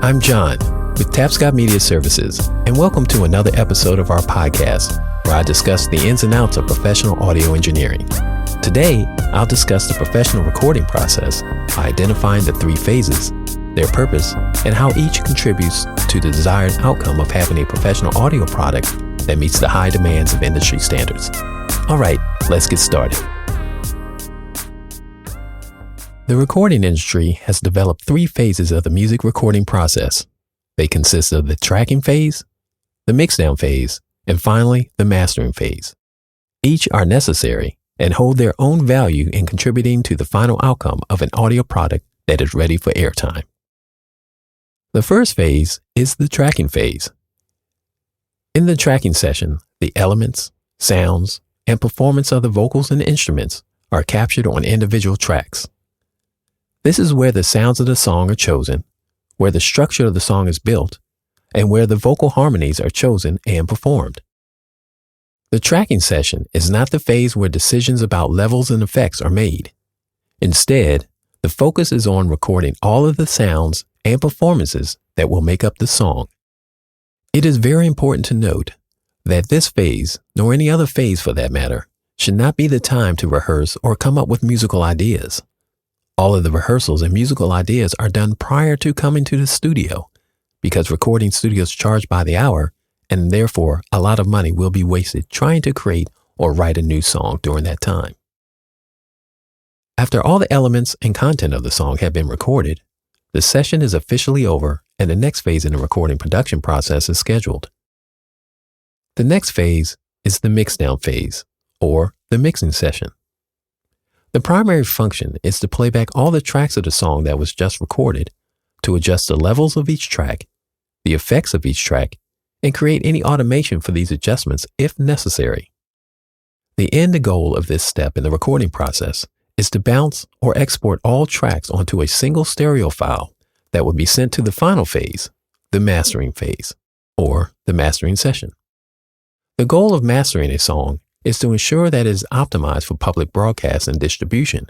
I'm John with Tapscott Media Services, and welcome to another episode of our podcast where I discuss the ins and outs of professional audio engineering. Today, I'll discuss the professional recording process by identifying the three phases, their purpose, and how each contributes to the desired outcome of having a professional audio product that meets the high demands of industry standards. All right, let's get started. The recording industry has developed three phases of the music recording process. They consist of the tracking phase, the mixdown phase, and finally, the mastering phase. Each are necessary and hold their own value in contributing to the final outcome of an audio product that is ready for airtime. The first phase is the tracking phase. In the tracking session, the elements, sounds, and performance of the vocals and instruments are captured on individual tracks. This is where the sounds of the song are chosen, where the structure of the song is built, and where the vocal harmonies are chosen and performed. The tracking session is not the phase where decisions about levels and effects are made. Instead, the focus is on recording all of the sounds and performances that will make up the song. It is very important to note that this phase, nor any other phase for that matter, should not be the time to rehearse or come up with musical ideas. All of the rehearsals and musical ideas are done prior to coming to the studio, because recording studios charge by the hour, and therefore a lot of money will be wasted trying to create or write a new song during that time. After all the elements and content of the song have been recorded, the session is officially over and the next phase in the recording production process is scheduled. The next phase is the mixdown phase, or the mixing session. The primary function is to play back all the tracks of the song that was just recorded, to adjust the levels of each track, the effects of each track, and create any automation for these adjustments if necessary. The end goal of this step in the recording process is to bounce or export all tracks onto a single stereo file that would be sent to the final phase, the mastering phase, or the mastering session. The goal of mastering a song is to ensure that it is optimized for public broadcast and distribution.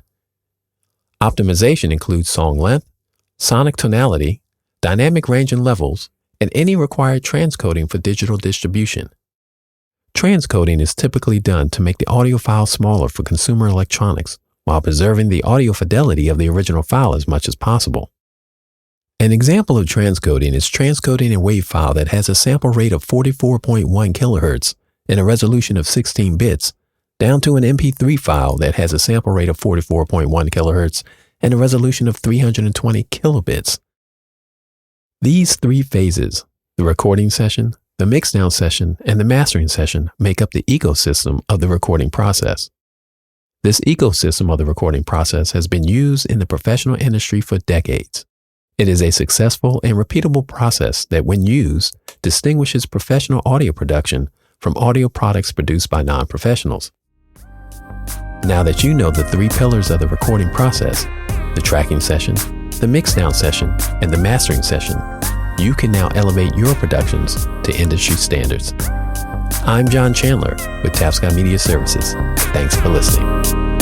Optimization includes song length, sonic tonality, dynamic range and levels, and any required transcoding for digital distribution. Transcoding is typically done to make the audio file smaller for consumer electronics while preserving the audio fidelity of the original file as much as possible. An example of transcoding is transcoding a WAV file that has a sample rate of 44.1 kHz and a resolution of 16 bits down to an MP3 file that has a sample rate of 44.1 kHz and a resolution of 320 kilobits. These three phases, the recording session, the mixdown session, and the mastering session, make up the ecosystem of the recording process. This ecosystem of the recording process has been used in the professional industry for decades. It is a successful and repeatable process that, when used, distinguishes professional audio production from audio products produced by non-professionals. Now that you know the three pillars of the recording process, the tracking session, the mixdown session, and the mastering session, you can now elevate your productions to industry standards. I'm John Chandler with Tapscott Media Services. Thanks for listening.